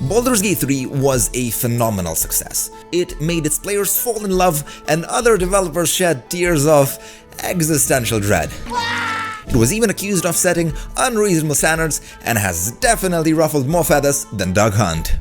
Baldur's Gate 3 was a phenomenal success. It made its players fall in love and other developers shed tears of existential dread. It was even accused of setting unreasonable standards and has definitely ruffled more feathers than Doug Hunt.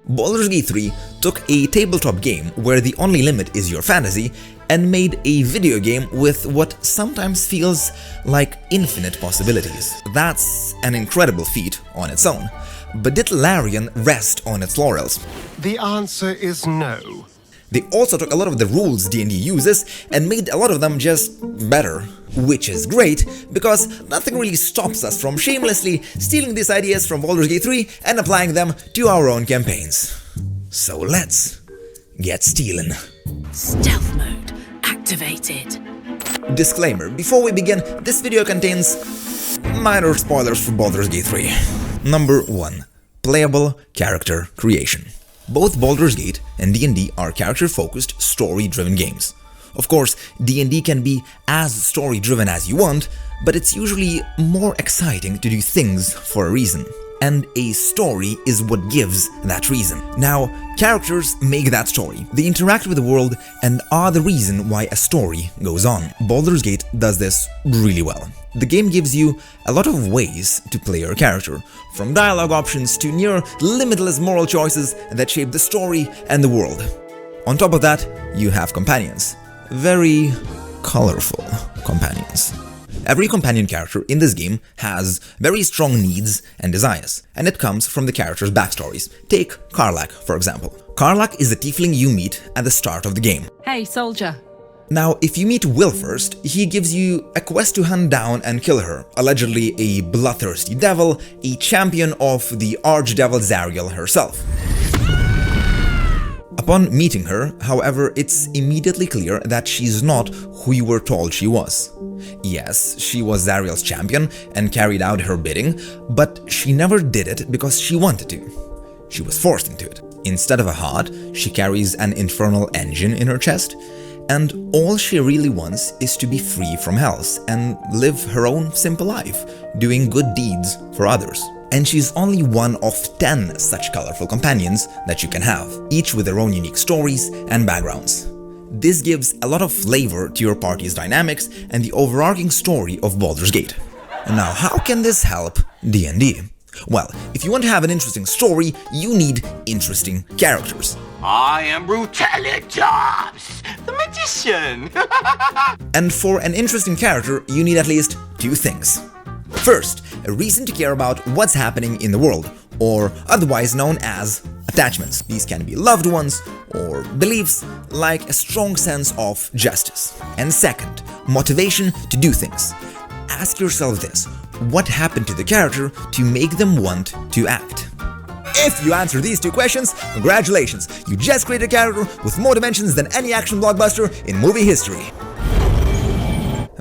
Baldur's Gate 3 took a tabletop game where the only limit is your fantasy and made a video game with what sometimes feels like infinite possibilities. That's an incredible feat on its own. But did Larian rest on its laurels? The answer is no. They also took a lot of the rules D&D uses and made a lot of them just better. Which is great, because nothing really stops us from shamelessly stealing these ideas from Baldur's Gate 3 and applying them to our own campaigns. So let's get stealing. Stealth mode activated. Disclaimer, before we begin, this video contains minor spoilers for Baldur's Gate 3. Number 1. Playable character creation. Both Baldur's Gate and D&D are character-focused, story-driven games. Of course, D&D can be as story-driven as you want, but it's usually more exciting to do things for a reason. And a story is what gives that reason. Now, characters make that story. They interact with the world and are the reason why a story goes on. Baldur's Gate does this really well. The game gives you a lot of ways to play your character, from dialogue options to near limitless moral choices that shape the story and the world. On top of that, you have companions. Very colorful companions. Every companion character in this game has very strong needs and desires, and it comes from the characters' backstories. Take Karlach, for example. Karlach is a tiefling you meet at the start of the game. Hey, soldier. Now, if you meet Will first, he gives you a quest to hunt down and kill her, allegedly a bloodthirsty devil, a champion of the archdevil Zariel herself. Upon meeting her, however, it's immediately clear that she's not who you were told she was. Yes, she was Zariel's champion and carried out her bidding, but she never did it because she wanted to. She was forced into it. Instead of a heart, she carries an infernal engine in her chest, and all she really wants is to be free from hells and live her own simple life, doing good deeds for others. And she's only one of 10 such colorful companions that you can have, each with their own unique stories and backgrounds. This gives a lot of flavor to your party's dynamics and the overarching story of Baldur's Gate. Now, how can this help D&D? Well, if you want to have an interesting story, you need interesting characters. I am Brutalitops, the magician! And for an interesting character, you need at least 2 things. First, a reason to care about what's happening in the world, or otherwise known as attachments. These can be loved ones or beliefs, like a strong sense of justice. And second, motivation to do things. Ask yourself this: what happened to the character to make them want to act? If you answer these 2 questions, congratulations! You just created a character with more dimensions than any action blockbuster in movie history.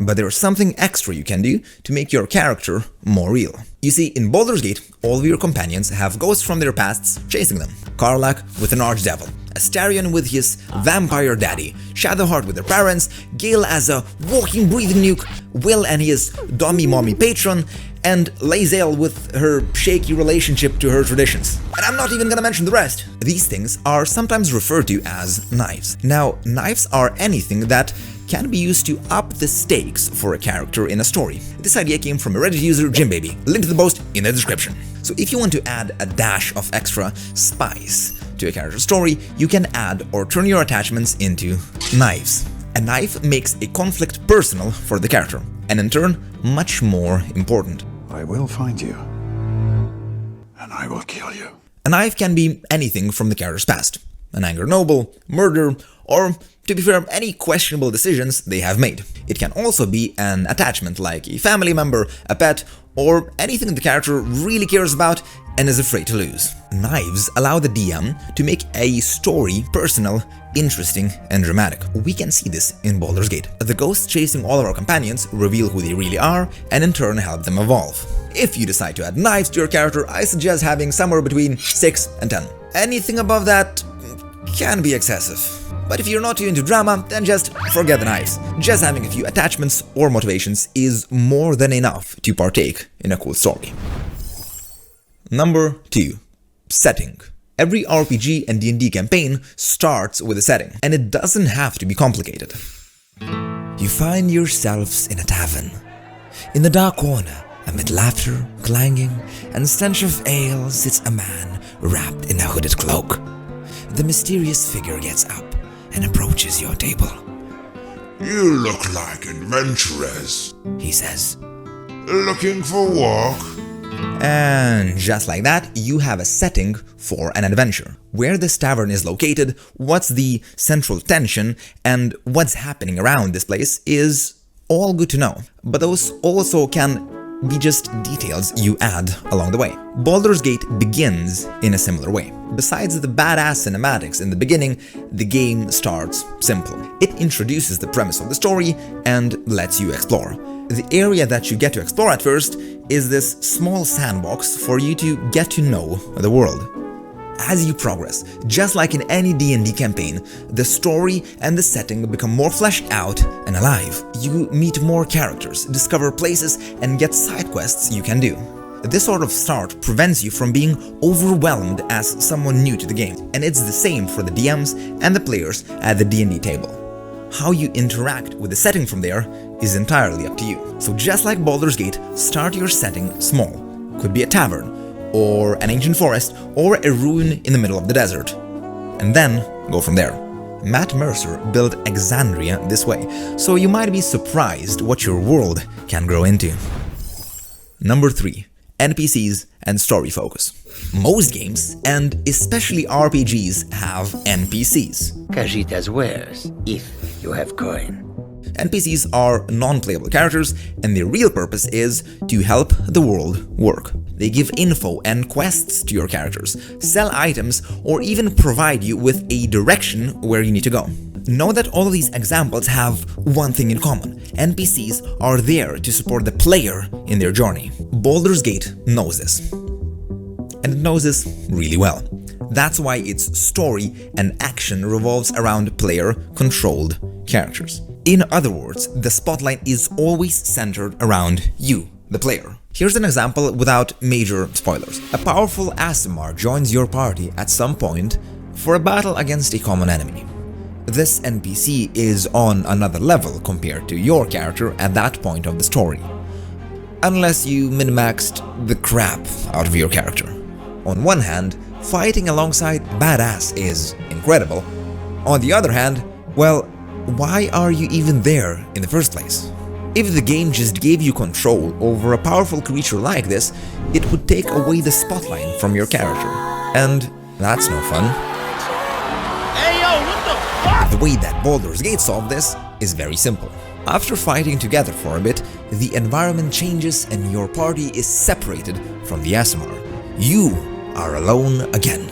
But there's something extra you can do to make your character more real. You see, in Baldur's Gate, all of your companions have ghosts from their pasts chasing them. Karlach with an archdevil, Astarion with his vampire daddy, Shadowheart with their parents, Gale as a walking, breathing nuke, Will and his dommy-mommy patron, and Lae'zel with her shaky relationship to her traditions. And I'm not even gonna mention the rest. These things are sometimes referred to as knives. Now, knives are anything that can be used to up the stakes for a character in a story. This idea came from a Reddit user, JimBaby. Link to the post in the description. So if you want to add a dash of extra spice to a character's story, you can add or turn your attachments into knives. A knife makes a conflict personal for the character, and in turn, much more important. I will find you, and I will kill you. A knife can be anything from the character's past. An anger noble, murder, or, to be fair, any questionable decisions they have made. It can also be an attachment like a family member, a pet, or anything the character really cares about and is afraid to lose. Knives allow the DM to make a story personal, interesting, and dramatic. We can see this in Baldur's Gate. The ghosts chasing all of our companions reveal who they really are and in turn help them evolve. If you decide to add knives to your character, I suggest having somewhere between 6 and 10. Anything above that can be excessive. But if you're not too into drama, then just forget the knives. Just having a few attachments or motivations is more than enough to partake in a cool story. Number 2. setting. Every RPG and D&D campaign starts with a setting, and it doesn't have to be complicated. You find yourselves in a tavern. In the dark corner, amid laughter, clanging, and stench of ale sits a man wrapped in a hooded cloak. The mysterious figure gets up and approaches your table. You look like adventurers, He says, looking for work. and just like that, you have a setting for an adventure. Where this tavern is located, what's the central tension, and what's happening around this place is all good to know. But those also can be just details you add along the way. Baldur's Gate begins in a similar way. Besides the badass cinematics in the beginning, the game starts simple. It introduces the premise of the story and lets you explore. The area that you get to explore at first is this small sandbox for you to get to know the world. As you progress, just like in any D&D campaign, the story and the setting become more fleshed out and alive. You meet more characters, discover places, and get side quests you can do. This sort of start prevents you from being overwhelmed as someone new to the game, and it's the same for the DMs and the players at the D&D table. How you interact with the setting from there is entirely up to you. So just like Baldur's Gate, start your setting small. Could be a tavern, or an ancient forest, or a ruin in the middle of the desert. And then go from there. Matt Mercer built Exandria this way, so you might be surprised what your world can grow into. Number 3. NPCs and story focus. Most games, and especially RPGs, have NPCs. Kajita's wares, if you have coin. NPCs are non-playable characters, and their real purpose is to help the world work. They give info and quests to your characters, sell items, or even provide you with a direction where you need to go. Know that all of these examples have one thing in common. NPCs are there to support the player in their journey. Baldur's Gate knows this. And it knows this really well. That's why its story and action revolves around player-controlled characters. In other words, the spotlight is always centered around you, the player. Here's an example without major spoilers. A powerful Aasimar joins your party at some point for a battle against a common enemy. This NPC is on another level compared to your character at that point of the story. Unless you min-maxed the crap out of your character. On one hand, fighting alongside badass is incredible. On the other hand, well, why are you even there in the first place? If the game just gave you control over a powerful creature like this, it would take away the spotlight from your character. And that's no fun. Hey, yo, what the fuck? The way that Baldur's Gate solved this is very simple. After fighting together for a bit, the environment changes and your party is separated from the Aasimar. You are alone again,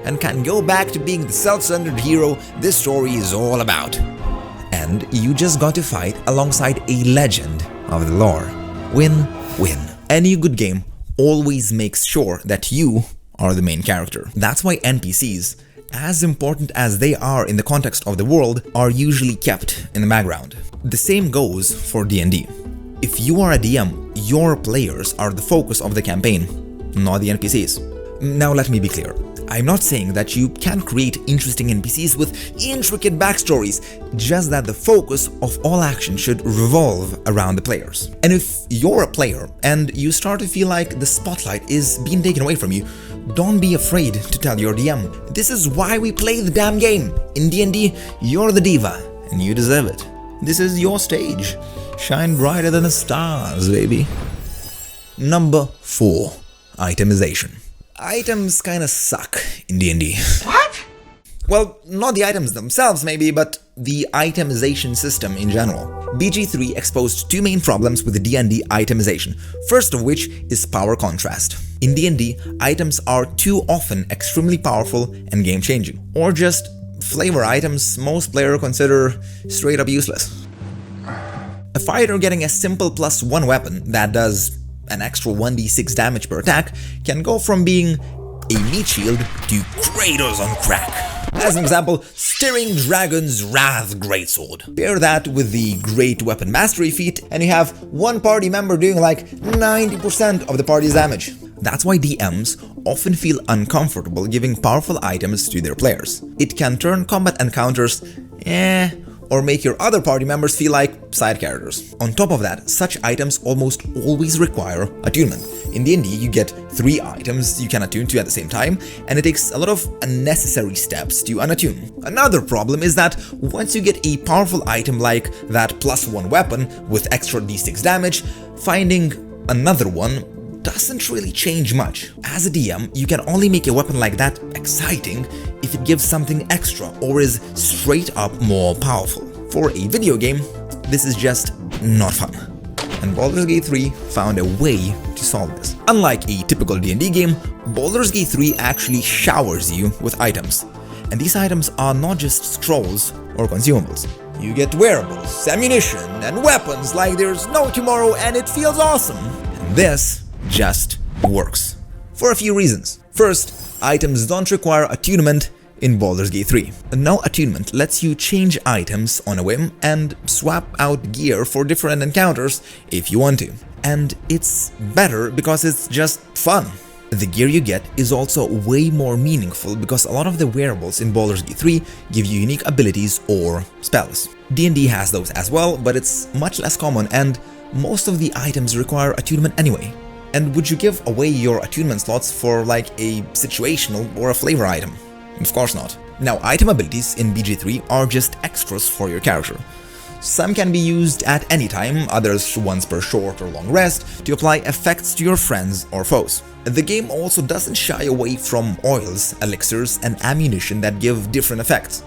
and can go back to being the self-centered hero this story is all about. And you just got to fight alongside a legend of the lore. Win-win. Any good game always makes sure that you are the main character. That's why NPCs, as important as they are in the context of the world, are usually kept in the background. The same goes for D&D. If you are a DM, your players are the focus of the campaign, not the NPCs. Now let me be clear. I'm not saying that you can't create interesting NPCs with intricate backstories, just that the focus of all action should revolve around the players. And if you're a player and you start to feel like the spotlight is being taken away from you, don't be afraid to tell your DM. This is why we play the damn game. In D&D, you're the diva, and you deserve it. This is your stage. Shine brighter than the stars, baby. Number 4. Itemization. Items kinda suck in D&D. What? Well, not the items themselves maybe, but the itemization system in general. BG3 exposed 2 main problems with the D&D itemization, first of which is power contrast. In D&D, items are too often extremely powerful and game-changing, or just flavor items most players consider straight up useless. A fighter getting a simple +1 weapon that does an extra 1d6 damage per attack can go from being a meat shield to Kratos on crack. As an example, Stirring Dragon's Wrath Greatsword. Pair that with the Great Weapon Mastery feat and you have one party member doing like 90% of the party's damage. That's why DMs often feel uncomfortable giving powerful items to their players. It can turn combat encounters or make your other party members feel like side characters. On top of that, such items almost always require attunement. In D&D, you get 3 items you can attune to at the same time, and it takes a lot of unnecessary steps to unattune. Another problem is that once you get a powerful item like that +1 weapon with extra d6 damage, finding another one doesn't really change much. As a DM, you can only make a weapon like that exciting if it gives something extra or is straight up more powerful. For a video game, this is just not fun. And Baldur's Gate 3 found a way to solve this. Unlike a typical D&D game, Baldur's Gate 3 actually showers you with items. And these items are not just scrolls or consumables. You get wearables, ammunition, and weapons like there's no tomorrow, and it feels awesome. And this just works. For a few reasons. First, items don't require attunement in Baldur's Gate 3. No attunement lets you change items on a whim and swap out gear for different encounters if you want to. And it's better because it's just fun. The gear you get is also way more meaningful because a lot of the wearables in Baldur's Gate 3 give you unique abilities or spells. D&D has those as well, but it's much less common and most of the items require attunement anyway. And would you give away your attunement slots for like a situational or a flavor item? Of course not. Now, item abilities in BG3 are just extras for your character. Some can be used at any time, others once per short or long rest, to apply effects to your friends or foes. The game also doesn't shy away from oils, elixirs, and ammunition that give different effects.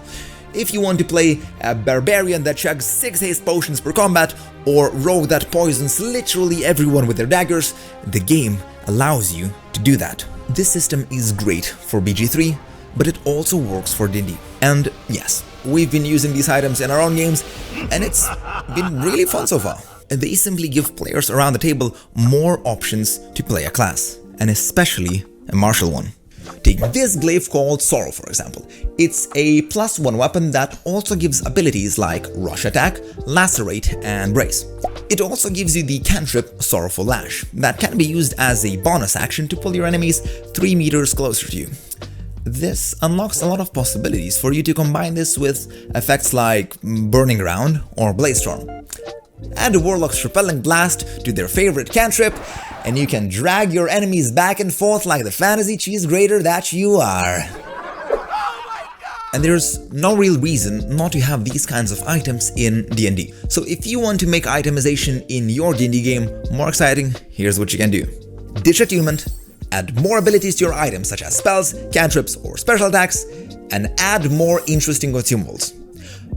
If you want to play a barbarian that chugs 6 haste potions per combat, or rogue that poisons literally everyone with their daggers, the game allows you to do that. This system is great for BG3, but it also works for D&D. And yes, we've been using these items in our own games, and it's been really fun so far. They simply give players around the table more options to play a class, and especially a martial one. Take this glaive called Sorrow, for example. It's a +1 weapon that also gives abilities like Rush Attack, Lacerate, and Brace. It also gives you the cantrip Sorrowful Lash, that can be used as a bonus action to pull your enemies 3 meters closer to you. This unlocks a lot of possibilities for you to combine this with effects like Burning Ground or Blaze Storm. Add a Warlock's Repelling Blast to their favorite cantrip, and you can drag your enemies back and forth like the fantasy cheese grater that you are. And there's no real reason not to have these kinds of items in D&D. So if you want to make itemization in your D&D game more exciting, here's what you can do. Ditch attunement, add more abilities to your items such as spells, cantrips, or special attacks, and add more interesting consumables.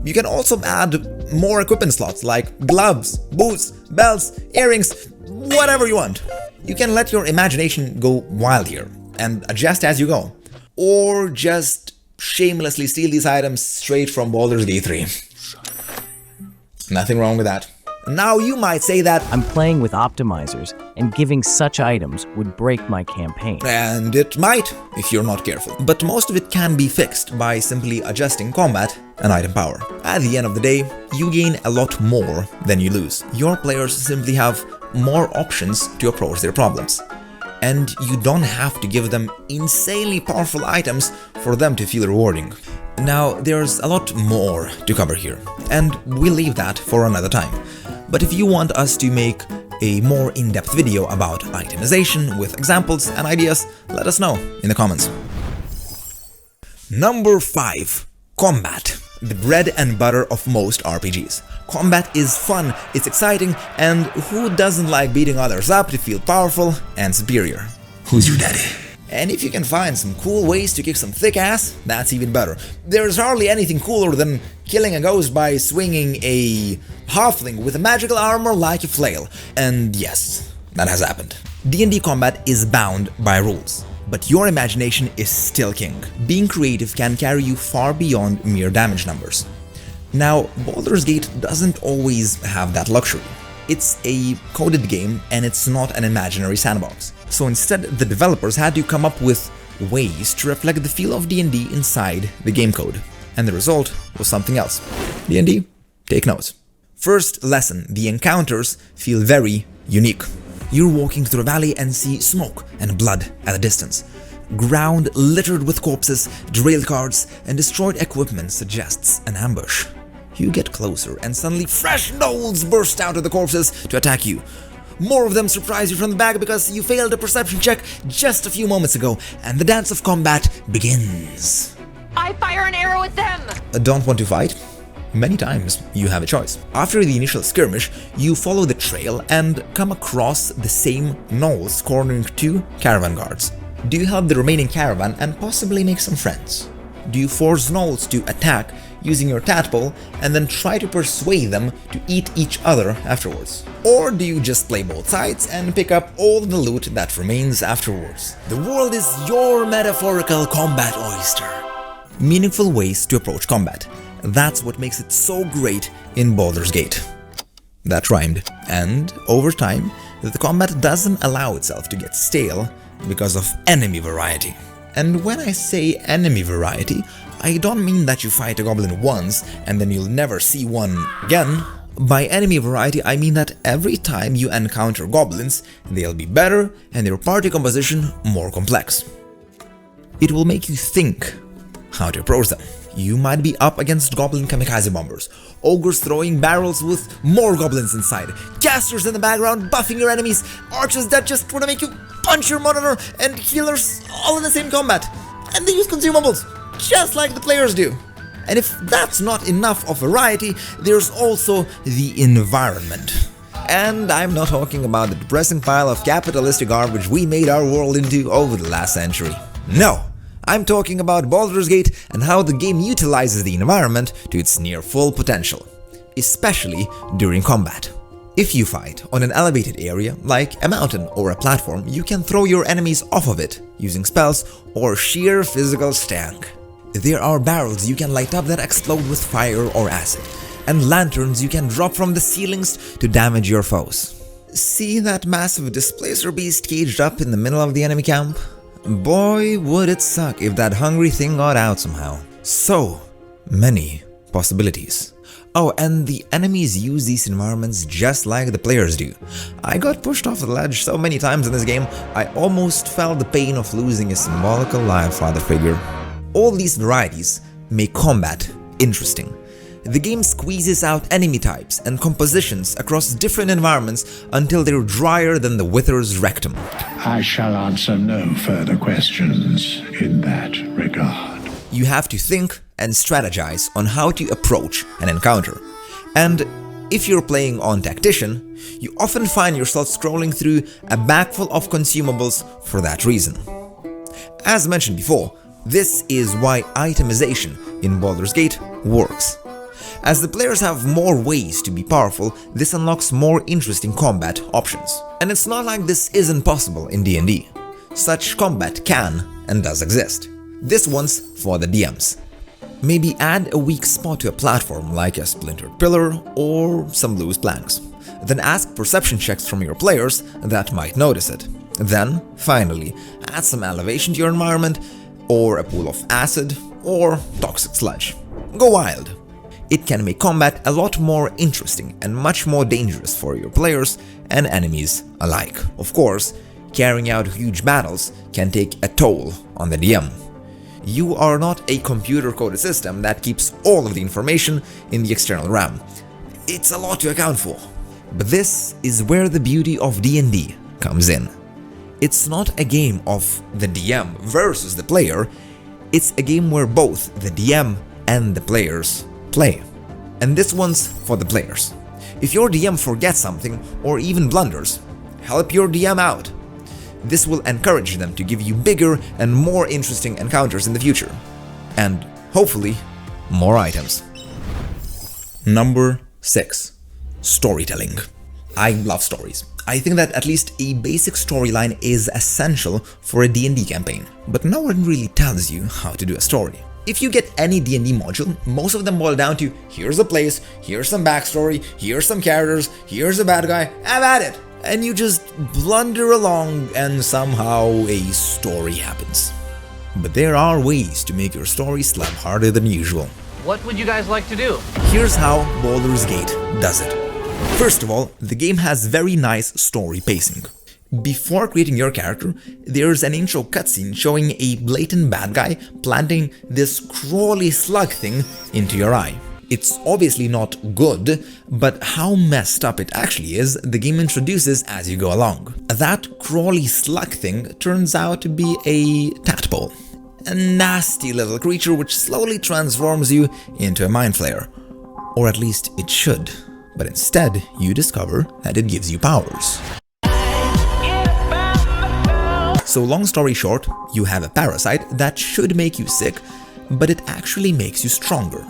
You can also add more equipment slots like gloves, boots, belts, earrings, whatever you want. You can let your imagination go wild here and adjust as you go. Or just shamelessly steal these items straight from Baldur's Gate 3. Nothing wrong with that. Now you might say that I'm playing with optimizers, and giving such items would break my campaign. And it might, if you're not careful. But most of it can be fixed by simply adjusting combat and item power. At the end of the day, you gain a lot more than you lose. Your players simply have more options to approach their problems. And you don't have to give them insanely powerful items for them to feel rewarding. Now, there's a lot more to cover here, and we'll leave that for another time. But if you want us to make a more in-depth video about itemization with examples and ideas, let us know in the comments. Number 5. Combat. The bread and butter of most RPGs. Combat is fun, it's exciting, and who doesn't like beating others up to feel powerful and superior? Who's your daddy? And if you can find some cool ways to kick some thick ass, that's even better. There's hardly anything cooler than killing a ghost by swinging a halfling with a magical armor like a flail. And yes, that has happened. D&D combat is bound by rules, but your imagination is still king. Being creative can carry you far beyond mere damage numbers. Now, Baldur's Gate doesn't always have that luxury. It's a coded game and it's not an imaginary sandbox. So instead, the developers had to come up with ways to reflect the feel of D&D inside the game code. And the result was something else. D&D, take notes. First lesson, the encounters feel very unique. You're walking through a valley and see smoke and blood at a distance. Ground littered with corpses, derailed carts, and destroyed equipment suggests an ambush. You get closer and suddenly fresh gnolls burst out of the corpses to attack you. More of them surprise you from the back because you failed a perception check just a few moments ago, and the dance of combat begins. I fire an arrow at them! Don't want to fight? Many times you have a choice. After the initial skirmish, you follow the trail and come across the same gnolls cornering 2 caravan guards. Do you help the remaining caravan and possibly make some friends? Do you force gnolls to attack using your tadpole and then try to persuade them to eat each other afterwards? Or do you just play both sides and pick up all the loot that remains afterwards? The world is your metaphorical combat oyster. Meaningful ways to approach combat. That's what makes it so great in Baldur's Gate. That rhymed. And over time, the combat doesn't allow itself to get stale because of enemy variety. And when I say enemy variety, I don't mean that you fight a goblin once and then you'll never see one again. By enemy variety, I mean that every time you encounter goblins, they'll be better and their party composition more complex. It will make you think how to approach them. You might be up against goblin kamikaze bombers, ogres throwing barrels with more goblins inside, casters in the background buffing your enemies, archers that just want to make you punch your monitor, and healers all in the same combat. And they use consumables, just like the players do. And if that's not enough of variety, there's also the environment. And I'm not talking about the depressing pile of capitalistic garbage we made our world into over the last century. No! I'm talking about Baldur's Gate and how the game utilizes the environment to its near full potential, especially during combat. If you fight on an elevated area, like a mountain or a platform, you can throw your enemies off of it using spells or sheer physical stank. There are barrels you can light up that explode with fire or acid, and lanterns you can drop from the ceilings to damage your foes. See that massive displacer beast caged up in the middle of the enemy camp? Boy, would it suck if that hungry thing got out somehow. So many possibilities. Oh, and the enemies use these environments just like the players do. I got pushed off the ledge so many times in this game, I almost felt the pain of losing a symbolical live father figure. All these varieties make combat interesting. The game squeezes out enemy types and compositions across different environments until they're drier than the Wither's rectum. I shall answer no further questions in that regard. You have to think and strategize on how to approach an encounter. And if you're playing on Tactician, you often find yourself scrolling through a bag full of consumables for that reason. As mentioned before, this is why itemization in Baldur's Gate works. As the players have more ways to be powerful, this unlocks more interesting combat options. And it's not like this isn't possible in D&D. Such combat can and does exist. This one's for the DMs. Maybe add a weak spot to a platform like a splintered pillar or some loose planks. Then ask perception checks from your players that might notice it. Then, finally, add some elevation to your environment, or a pool of acid, or toxic sludge. Go wild! It can make combat a lot more interesting and much more dangerous for your players and enemies alike. Of course, carrying out huge battles can take a toll on the DM. You are not a computer-coded system that keeps all of the information in the external RAM. It's a lot to account for. But this is where the beauty of D&D comes in. It's not a game of the DM versus the player, it's a game where both the DM and the players play. And this one's for the players. If your DM forgets something or even blunders, help your DM out. This will encourage them to give you bigger and more interesting encounters in the future. And hopefully, more items. Number 6. Storytelling. I love stories. I think that at least a basic storyline is essential for a D&D campaign, but no one really tells you how to do a story. If you get any D&D module, most of them boil down to here's a place, here's some backstory, here's some characters, here's a bad guy, have at it! And you just blunder along and somehow a story happens. But there are ways to make your story slap harder than usual. What would you guys like to do? Here's how Baldur's Gate does it. First of all, the game has very nice story pacing. Before creating your character, there's an intro cutscene showing a blatant bad guy planting this crawly slug thing into your eye. It's obviously not good, but how messed up it actually is, the game introduces as you go along. That crawly slug thing turns out to be a tadpole, a nasty little creature which slowly transforms you into a mind flayer. Or at least it should, but instead you discover that it gives you powers. So long story short, you have a parasite that should make you sick, but it actually makes you stronger.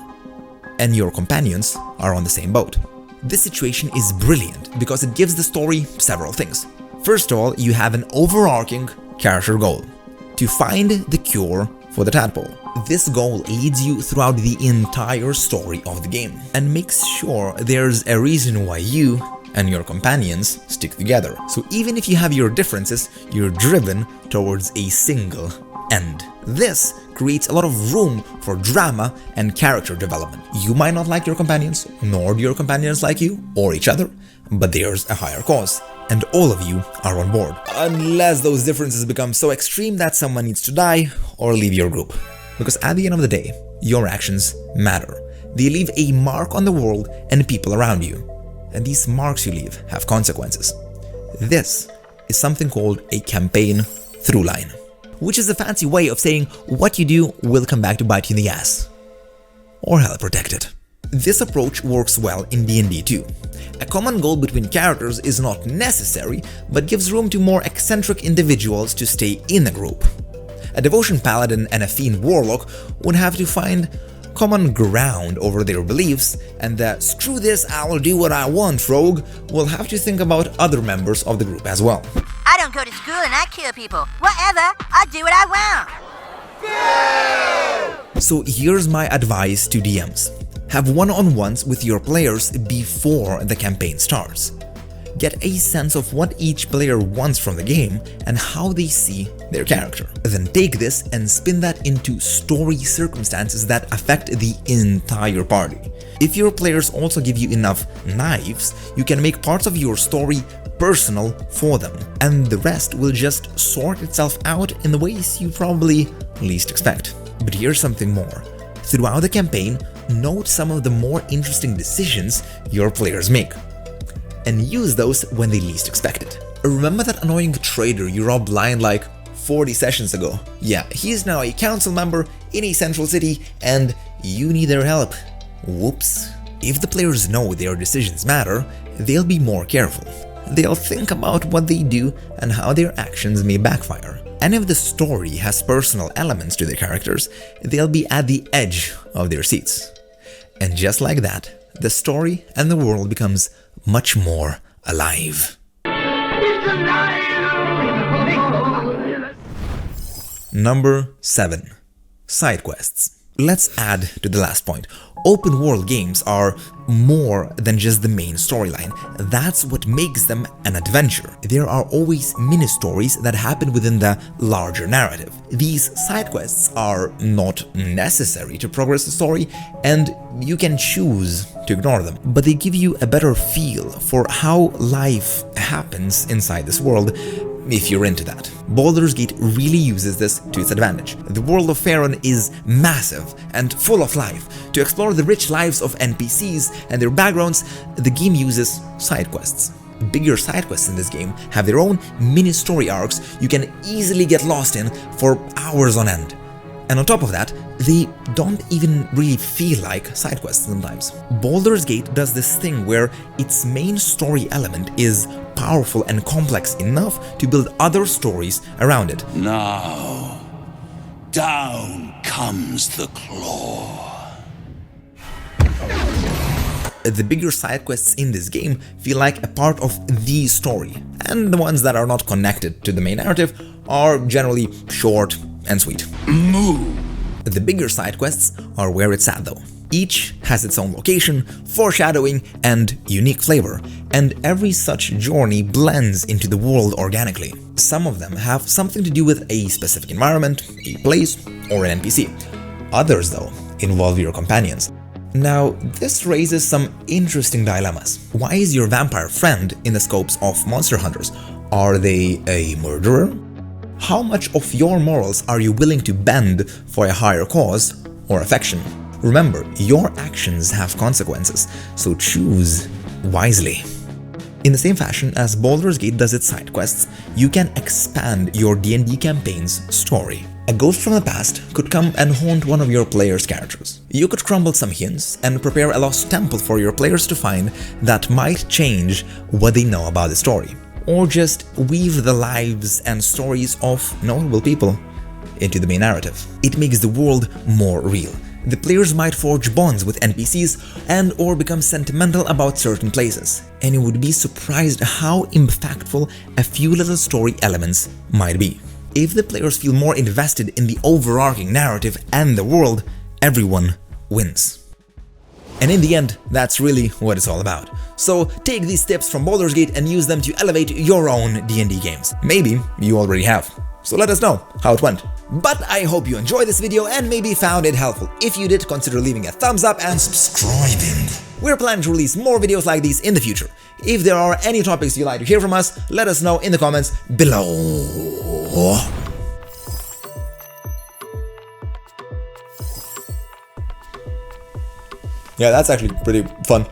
And your companions are on the same boat. This situation is brilliant because it gives the story several things. First of all, you have an overarching character goal: to find the cure for the tadpole. This goal leads you throughout the entire story of the game and makes sure there's a reason why you and your companions stick together. So even if you have your differences, you're driven towards a single end. This creates a lot of room for drama and character development. You might not like your companions, nor do your companions like you or each other, but there's a higher cause, and all of you are on board. Unless those differences become so extreme that someone needs to die or leave your group. Because at the end of the day, your actions matter. They leave a mark on the world and people around you. And these marks you leave have consequences. This is something called a campaign throughline, which is a fancy way of saying what you do will come back to bite you in the ass. Or help protect it. This approach works well in D&D too. A common goal between characters is not necessary, but gives room to more eccentric individuals to stay in a group. A devotion paladin and a fiend warlock would have to find common ground over their beliefs, and the "screw this, I'll do what I want" rogue will have to think about other members of the group as well. I don't go to school and I kill people. Whatever, I do what I want. So here's my advice to DMs. Have one-on-ones with your players before the campaign starts. Get a sense of what each player wants from the game and how they see their character. Then take this and spin that into story circumstances that affect the entire party. If your players also give you enough knives, you can make parts of your story personal for them, and the rest will just sort itself out in the ways you probably least expect. But here's something more. Throughout the campaign, note some of the more interesting decisions your players make, and use those when they least expect it. Remember that annoying trader you robbed blind like 40 sessions ago? Yeah, he's now a council member in a central city and you need their help. Whoops. If the players know their decisions matter, they'll be more careful. They'll think about what they do and how their actions may backfire. And if the story has personal elements to their characters, they'll be at the edge of their seats. And just like that, the story and the world becomes much more alive. Number 7. Side quests. Let's add to the last point. Open world games are more than just the main storyline. That's what makes them an adventure. There are always mini-stories that happen within the larger narrative. These side quests are not necessary to progress the story, and you can choose to ignore them, but they give you a better feel for how life happens inside this world, if you're into that. Baldur's Gate really uses this to its advantage. The world of Faerun is massive and full of life. To explore the rich lives of NPCs and their backgrounds, the game uses side quests. Bigger side quests in this game have their own mini-story arcs you can easily get lost in for hours on end. And on top of that, they don't even really feel like side quests sometimes. Baldur's Gate does this thing where its main story element is powerful and complex enough to build other stories around it. Now, down comes the claw. The bigger side quests in this game feel like a part of the story, and the ones that are not connected to the main narrative are generally short and sweet. Move. The bigger side quests are where it's at though. Each has its own location, foreshadowing, and unique flavor, and every such journey blends into the world organically. Some of them have something to do with a specific environment, a place, or an NPC. Others, though, involve your companions. Now, this raises some interesting dilemmas. Why is your vampire friend in the scopes of monster hunters? Are they a murderer? How much of your morals are you willing to bend for a higher cause or affection? Remember, your actions have consequences, so choose wisely. In the same fashion as Baldur's Gate does its side quests, you can expand your D&D campaign's story. A ghost from the past could come and haunt one of your players' characters. You could crumble some hints and prepare a lost temple for your players to find that might change what they know about the story. Or just weave the lives and stories of notable people into the main narrative. It makes the world more real. The players might forge bonds with NPCs and or become sentimental about certain places, and you would be surprised how impactful a few little story elements might be. If the players feel more invested in the overarching narrative and the world, everyone wins. And in the end, that's really what it's all about. So take these tips from Baldur's Gate and use them to elevate your own D&D games. Maybe you already have. So let us know how it went. But I hope you enjoyed this video and maybe found it helpful. If you did, consider leaving a thumbs up and subscribing. We're planning to release more videos like these in the future. If there are any topics you'd like to hear from us, let us know in the comments below. Yeah, that's actually pretty fun.